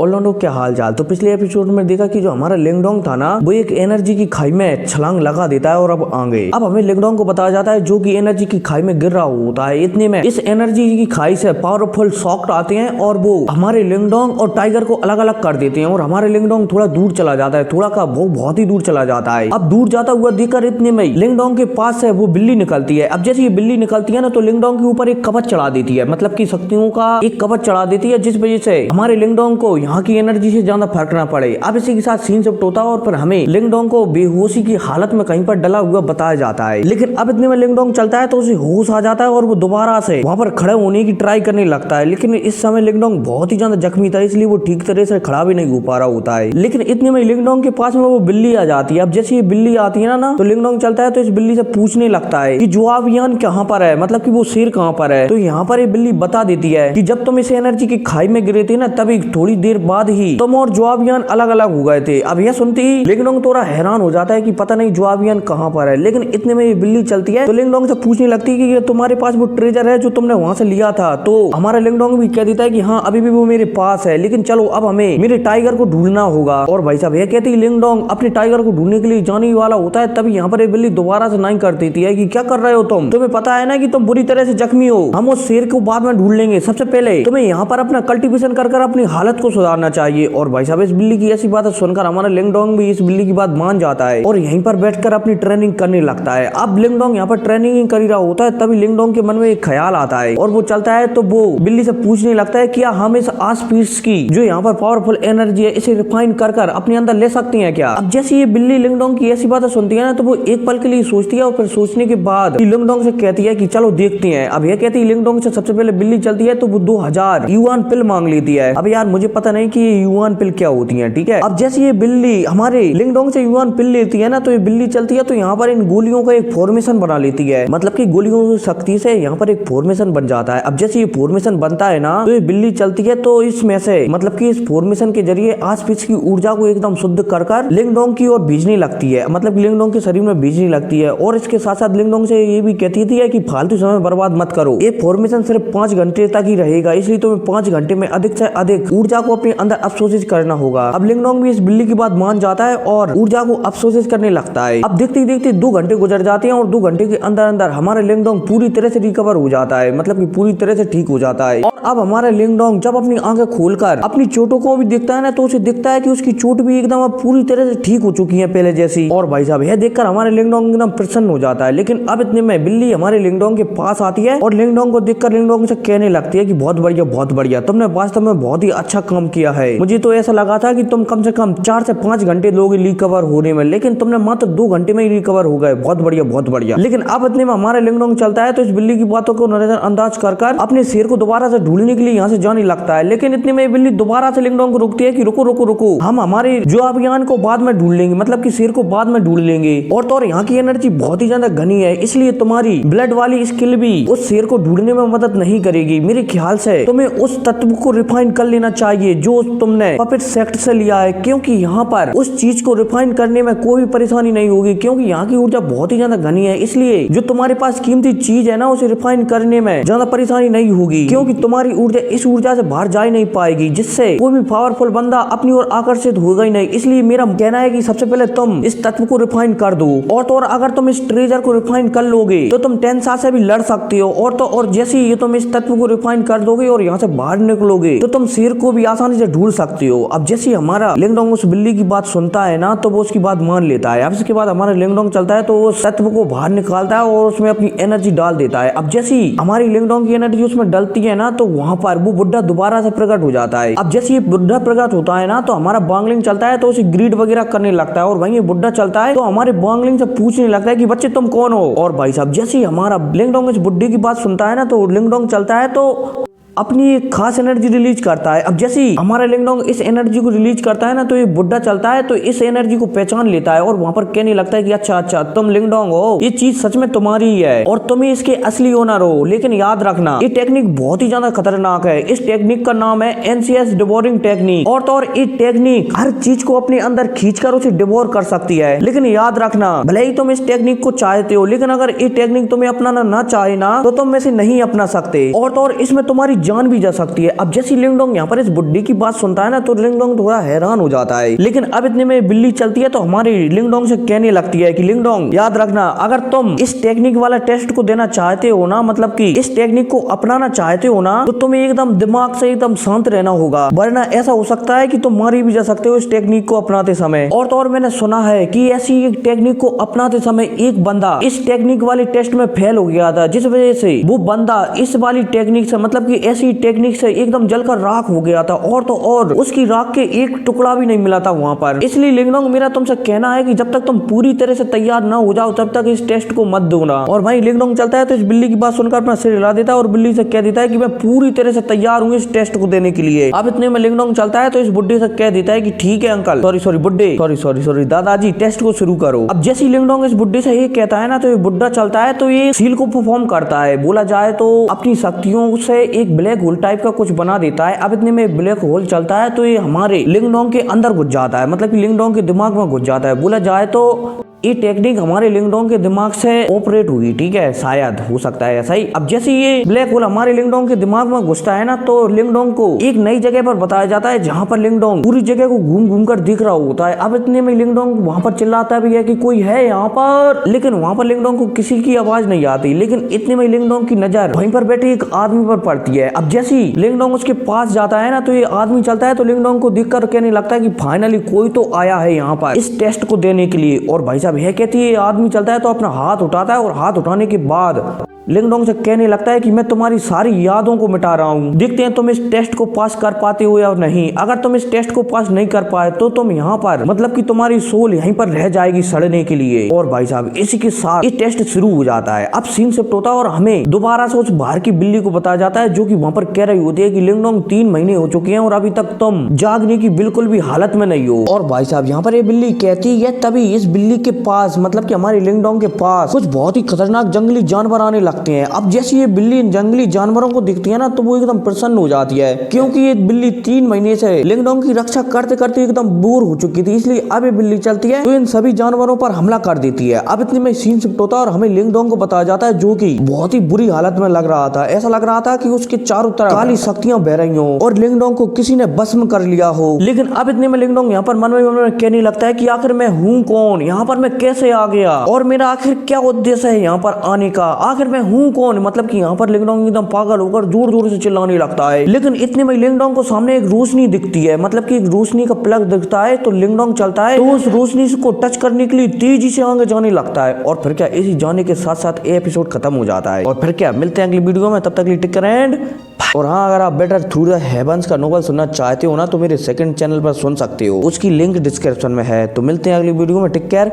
और लोगों क्या हाल चाल। तो पिछले एपिसोड में देखा कि जो हमारा लिंगडोंग था ना वो एक एनर्जी की खाई में छलांग लगा देता है और अब आ गए। अब हमें लिंगडोंग को बताया जाता है जो कि एनर्जी की खाई में गिर रहा होता है। इतने में इस एनर्जी की खाई से पावरफुल शॉक आते हैं और वो हमारे लिंगडोंग और टाइगर को अलग अलग कर देते हैं और हमारे लिंगडोंग थोड़ा दूर चला जाता है, थोड़ा का वो बहुत ही दूर चला जाता है। अब दूर जाता हुआ देखकर इतने में लिंगडोंग के पास से वो बिल्ली निकलती है। अब जैसे ये बिल्ली निकलती है ना तो लिंगडोंग के ऊपर एक कवच चढ़ा देती है, मतलब की शक्तियों का एक कवच चढ़ा देती है जिस वजह से हमारे लिंगडोंग को यहाँ की एनर्जी से ज्यादा फर्क ना पड़े। अब इसी के साथ सीन शिफ्ट होता है और फिर हमें लिंगडोंग को बेहोशी की हालत में कहीं पर डला हुआ बताया जाता है। लेकिन अब इतने में लिंगडोंग चलता है तो उसे होश आ जाता है और वो दोबारा से वहां पर खड़े होने की ट्राई करने लगता है। लेकिन इस समय लिंगडोंग बहुत ही ज्यादा जख्मी था इसलिए वो ठीक तरह से खड़ा भी नहीं हो पा रहा होता है। लेकिन इतने में लिंगडोंग के पास में वो बिल्ली आ जाती है। अब जैसे ये बिल्ली आती है ना तो लिंगडोंग चलता है तो इस बिल्ली से पूछने लगता है कि जुआवियान कहाँ पर है, मतलब कि वो शेर कहाँ पर है। तो यहाँ पर ये बिल्ली बता देती है कि जब तुम इस एनर्जी की खाई में गिरे थे ना तभी थोड़ी देर बाद ही तुम और जुआवियान अलग अलग हो गए थे। अब यह सुनते ही लिंगडोंग थोड़ा हैरान हो जाता है कि पता नहीं जुआवियान कहाँ पर है। लेकिन इतने में ये बिल्ली चलती है तो लिंगडोंग से पूछने लगती है कि तुम्हारे पास वो ट्रेजर है जो तुमने वहां से लिया था। तो हमारा लिंगडोंग भी कह देता है कि हाँ अभी भी वो मेरे पास है, लेकिन चलो अब हमें मेरे टाइगर को ढूंढना होगा। और भाई साहब यह कहती है लिंगडोंग अपने टाइगर को ढूंढने के लिए जाने वाला होता है तभी यहाँ पर ये बिल्ली दोबारा से नहीं कर देती है कि क्या कर रहे हो तुम, तुम्हें पता है ना कि तुम बुरी तरह से जख्मी हो, हम उस शेर को बाद में ढूंढ लेंगे, सबसे पहले तुम्हें यहाँ पर अपना कल्टीवेशन कर अपनी हालत को सुधारना चाहिए। और भाई साहब इस बिल्ली की ऐसी बात सुनकर हमारा लिंगडोंग भी इस बिल्ली की बात मान जाता है और यहीं पर बैठकर अपनी ट्रेनिंग करने लगता है। अब लिंगडोंग यहाँ पर ट्रेनिंग कर रहा होता है तभी लिंगडोंग के मन में एक ख्याल आता है और वो चलता है तो वो बिल्ली से पूछने लगता है क्या हम इस आसपास की जो यहाँ पर पावरफुल एनर्जी है इसे रिफाइन कर अपने अंदर ले सकते हैं क्या। अब जैसे ये बिल्ली लिंगडोंग की ऐसी बात सुनती है ना तो वो एक पल के लिए सोचती है और फिर सोचने के बाद लिंगडोंग से कहती है कि चलो देखते हैं। अब यह कहती है लिंगडोंग से सबसे पहले बिल्ली चलती है तो वो 2000 युआन पिल मांग लेती है। अब यार मुझे पता नहीं कि ये युआन पिल क्या होती है, ठीक है। अब जैसे ये बिल्ली हमारे लिंगडोंग से युआन पिल लेती है ना तो ये बिल्ली चलती है तो यहाँ पर इन गोलियों का एक फॉर्मेशन बना लेती है, मतलब कि गोलियों की शक्ति से यहाँ पर एक फॉर्मेशन बन जाता है। अब जैसे ये फॉर्मेशन बनता है ना तो ये बिल्ली चलती है तो इसमें से मतलब कि इस फॉर्मेशन के जरिए आसपास की ऊर्जा को एकदम शुद्ध कर लिंगडोंग की ओर भेजने लगती है, मतलब लिंगडोंग के शरीर में भेजने लगती है। और इसके साथ साथ लिंगडोंग से ये भी कहती थी कि फालतू समय बर्बाद मत करो, ये फॉर्मेशन सिर्फ 5 घंटे तक ही रहेगा, इसलिए तुम्हें 5 घंटे में अधिक से अधिक ऊर्जा को अपने अंदर अवशोषित करना होगा। अब लिंगडोंग भी इस बिल्ली की बात मान जाता है और ऊर्जा को अवशोषित करने लगता है। अब देखते देखते 2 घंटे गुजर जाते हैं और 2 घंटे के अंदर अंदर हमारा लिंगडोंग पूरी तरह से रिकवर हो जाता है, मतलब कि पूरी तरह से ठीक हो जाता है। और अब हमारा लिंगडोंग जब अपनी आंखें खोलकर अपनी चोटों को भी देखता है ना तो उसे दिखता है कि उसकी चोट भी एकदम अब पूरी तरह से ठीक हो चुकी है पहले जैसी। और भाई साहब यह देखकर हमारे लिंगडोंग एकदम प्रसन्न हो जाता है। लेकिन अब इतने में बिल्ली हमारे लिंगडोंग के पास आती है और लिंगडोंग को देखकर लिंगडोंग से कहने लगती है कि बहुत बढ़िया तुमने वास्तव में बहुत ही अच्छा काम किया है। मुझे तो ऐसा लगा था कि तुम कम से कम 4 से 5 घंटे लोगे रिकवर होने में, लेकिन तुमने मात्र 2 घंटे में ही रिकवर हो गए, बहुत बढ़िया। लेकिन अब इतने में हमारे लिंगडोंग चलता है तो इस बिल्ली की बातों को नजरअंदाज कर अपने शेर को दोबारा से ढूंढने के लिए यहाँ से जाने लगता है। लेकिन इतने में बिल्ली दोबारा से लिंगडोंग को रोकती है कि रुको, हम हमारे जो अभियान को बाद में ढूंढ लेंगे, मतलब कि शेर को बाद में ढूंढ लेंगे। और तो यहाँ की एनर्जी बहुत ही ज्यादा घनी है इसलिए तुम्हारी ब्लड वाली स्किल भी उस शेर को ढूंढने में मदद नहीं करेगी। मेरे ख्याल से तुम्हें उस तत्व को रिफाइन कर लेना चाहिए जो तुमने पपेट सेक्ट से लिया है, क्योंकि यहाँ पर उस चीज को रिफाइन करने में कोई परेशानी नहीं होगी, क्योंकि यहाँ की ऊर्जा बहुत ही ज्यादा घनी है। इसलिए जो तुम्हारे पास कीमती चीज है ना उसे रिफाइन करने में ज्यादा परेशानी नहीं होगी, क्योंकि तुम्हारी ऊर्जा इस ऊर्जा से बाहर जा नहीं पाएगी, जिससे कोई भी पावरफुल बंदा अपनी ओर आकर्षित होगा ही नहीं। इसलिए मेरा कहना है कि सबसे पहले तुम इस तत्व को रिफाइन कर दो और तो और अगर तुम इस ट्रेजर को रिफाइन कर लोगे तो तुम टेंसा से भी लड़ सकते हो। और जैसे ही तुम इस तत्व को रिफाइन कर दोगे और यहाँ से बाहर निकलोगे तो तुम शेर को भी आसानी से ढूंढ सकते हो। अब जैसे हमारा लिंगडोंग उस बिल्ली की बात सुनता है ना तो वो उसकी बात मान लेता है। अब इसके बाद हमारा लिंगडोंग चलता है तो वो तत्व को बाहर निकालता है और उसमें अपनी एनर्जी डाल देता है। अब जैसे हमारी लिंगडोंग की एनर्जी उसमें डलती है ना तो वहाँ पर वो बुड्ढा दोबारा से प्रकट हो जाता है। अब जैसे ये बुड्ढा प्रकट होता है ना तो हमारा बांगलिंग चलता है तो उसे ग्रीड वगैरह करने लगता है और वहीं ये बुड्ढा चलता है तो हमारे बांगलिंग से पूछने लगता है कि बच्चे तुम कौन हो। और भाई साहब जैसे ही हमारा लिंगडोंग इस बुड्ढे की बात सुनता है ना तो लिंगडोंग चलता है तो अपनी एक खास एनर्जी रिलीज करता है। अब जैसे ही हमारा लिंगडोंग इस एनर्जी को रिलीज करता है ना तो ये बुड्ढा चलता है तो इस एनर्जी को पहचान लेता है और वहां पर कहने लगता है कि अच्छा तुम लिंगडोंग हो, ये चीज सच में तुम्हारी ही है और तुम ही इसके असली ओनर हो। लेकिन याद रखना ये टेक्निक बहुत ही ज्यादा खतरनाक है। इस टेक्निक का नाम है एनसीएस डिवोरिंग टेक्निक और तो और ये टेक्निक हर चीज को अपने अंदर खींचकर उसे डिवोर कर सकती है। लेकिन याद रखना भले ही तुम इस टेक्निक को चाहते हो लेकिन अगर ये टेक्निक तुम्हें अपनाना ना चाहे ना तो तुम इसे नहीं अपना सकते। और तो और इसमें तुम्हारी जान भी जा सकती है। अब जैसे लिंगडोंग यहाँ पर इस बुड्ढी की बात सुनता है ना तो लिंगडोंग थोड़ा हैरान हो जाता है। लेकिन अब इतने में बिल्ली चलती है तो हमारी लिंगडोंग से कहने लगती है कि लिंगडोंग याद रखना, अगर तुम इस टेक्निक वाला टेस्ट को देना चाहते हो ना, मतलब कि इस टेक्निक को अपनाना चाहते हो ना, तो तुम्हें एकदम दिमाग से एकदम शांत रहना होगा, वरना ऐसा हो सकता है कि तुम मारी भी जा सकते हो इस टेक्निक को अपनाते समय। और तो और मैंने सुना है कि ऐसी एक टेक्निक को अपनाते समय एक बंदा इस टेक्निक वाले टेस्ट में फेल हो गया था, जिस वजह से वो बंदा इस वाली टेक्निक से, मतलब कि ऐसी टेक्निक से एकदम जलकर राख हो गया था, और तो और उसकी राख के एक टुकड़ा भी नहीं मिला था वहां पर। इसलिए लिंगडोंग मेरा तुमसे कहना है कि जब तक तुम पूरी तरह से तैयार ना हो जाओ तब तक इस टेस्ट को मत दो ना। और भाई लिंगडोंग चलता है तो इस बिल्ली की बात सुनकर अपना सिर हिला देता है और बिल्ली से कह देता है कि मैं पूरी तरह से तैयार हूँ इस टेस्ट को देने के लिए। अब इतने में लिंगडोंग चलता है तो इस बुड्ढे से कह देता है कि ठीक है अंकल, सॉरी बुड्ढे, सॉरी दादाजी, टेस्ट को शुरू करो। अब जैसे लिंगडोंग इस बुड्ढे से ये कहता है ना तो ये बुड्ढा चलता है तो ये सील को परफॉर्म करता है। बोला जाए तो अपनी शक्तियों से एक ब्लैक होल टाइप का कुछ बना देता है। अब इतने में ब्लैक होल चलता है तो ये हमारे लिंगडोंग के अंदर घुस जाता है, मतलब कि लिंगडोंग के दिमाग में घुस जाता है। बोला जाए तो ये टेक्निक हमारे लिंगडोंग के दिमाग से ऑपरेट हुई, ठीक है, शायद हो सकता है ऐसा ही। अब जैसे ये ब्लैक होल हमारे लिंगडोंग के दिमाग में घुसता है ना तो लिंगडोंग को एक नई जगह पर बताया जाता है जहाँ पर लिंगडोंग पूरी जगह को घूम घूम कर दिख रहा होता है। अब इतने में लिंगडोंग वहाँ पर चिल्लाता भी है कि कोई है यहाँ पर, लेकिन वहाँ पर लिंगडोंग को किसी की आवाज नहीं आती। लेकिन इतने में लिंगडोंग की नजर वहीं पर बैठे एक आदमी पर पड़ती है। अब जैसे ही लिंगडोंग उसके पास जाता है ना तो ये आदमी चलता है तो लिंगडोंग को दिख कर कहने लगता है कि फाइनली कोई तो आया है यहाँ पर इस टेस्ट को देने के लिए। और भाई साहब यह कहती है, आदमी चलता है तो अपना हाथ उठाता है और हाथ उठाने के बाद लिंगडोंग से कहने लगता है कि मैं तुम्हारी सारी यादों को मिटा रहा हूँ, देखते हैं तुम इस टेस्ट को पास कर पाते हो या नहीं। अगर तुम इस टेस्ट को पास नहीं कर पाए तो तुम यहाँ पर, मतलब कि तुम्हारी सोल यहीं पर रह जाएगी सड़ने के लिए। और भाई साहब इसी के साथ ये टेस्ट शुरू हो जाता है। अब सीन शिफ्ट होता है और हमें दोबारा से उस बाहर की बिल्ली को बताया जाता है जो कि वहाँ पर कह रही होती है कि लिंगडोंग 3 महीने हो चुके हैं और अभी तक तुम जागने की बिल्कुल भी हालत में नहीं हो। और भाई साहब यहाँ पर ये बिल्ली कहती है तभी इस बिल्ली के पास, मतलब कि हमारे लिंगडोंग के पास कुछ बहुत ही खतरनाक जंगली जानवर आने लगते हैं। अब जैसे ये बिल्ली जंगली जानवरों को दिखती है ना तो वो एकदम प्रसन्न हो जाती है, क्योंकि ये बिल्ली 3 महीने से लिंगडोंग की रक्षा करते करते एकदम बोर हो चुकी थी। इसलिए अब ये बिल्ली चलती है तो इन सभी जानवरों पर हमला कर देती है। अब इतने में सीन शिफ्ट होता है और हमें लिंगडोंग को बताया जाता है जो कि बहुत ही बुरी हालत में लग रहा था। ऐसा लग रहा था कि उसके चारों तरफ काली शक्तियां बह रही हो और लिंगडोंग को किसी ने भस्म कर लिया हो। लेकिन अब इतने में लिंगडोंग यहाँ पर मन में कहने लगता है कि आखिर मैं हूँ कौन, यहाँ पर मैं कैसे आ गया और मेरा आखिर क्या उद्देश्य है यहाँ पर आने का, आखिर मैं हूँ कौन। मतलब कि यहाँ पर लिंगडोंग एकदम पागल होकर जोर जोर से चिल्लाने लगता है। लेकिन इतने में लिंगडोंग को सामने एक रोशनी दिखती है, मतलब कि एक रोशनी का प्लग दिखता है। तो लिंगडोंग चलता है तो उस रोशनी को टच करने के लिए तेजी से आगे जाने लगता है। और फिर क्या इसी जाने के साथ साथ एपिसोड खत्म हो जाता है। और फिर क्या मिलते हैं अगली वीडियो में, तब तक टेक केयर एंड। और हाँ, अगर आप बेटर थ्रू द हेवंस का नोवेल सुनना चाहते हो ना तो मेरे सेकंड चैनल पर सुन सकते हो, उसकी लिंक डिस्क्रिप्शन में है। तो मिलते हैं अगली वीडियो में, टेक केयर।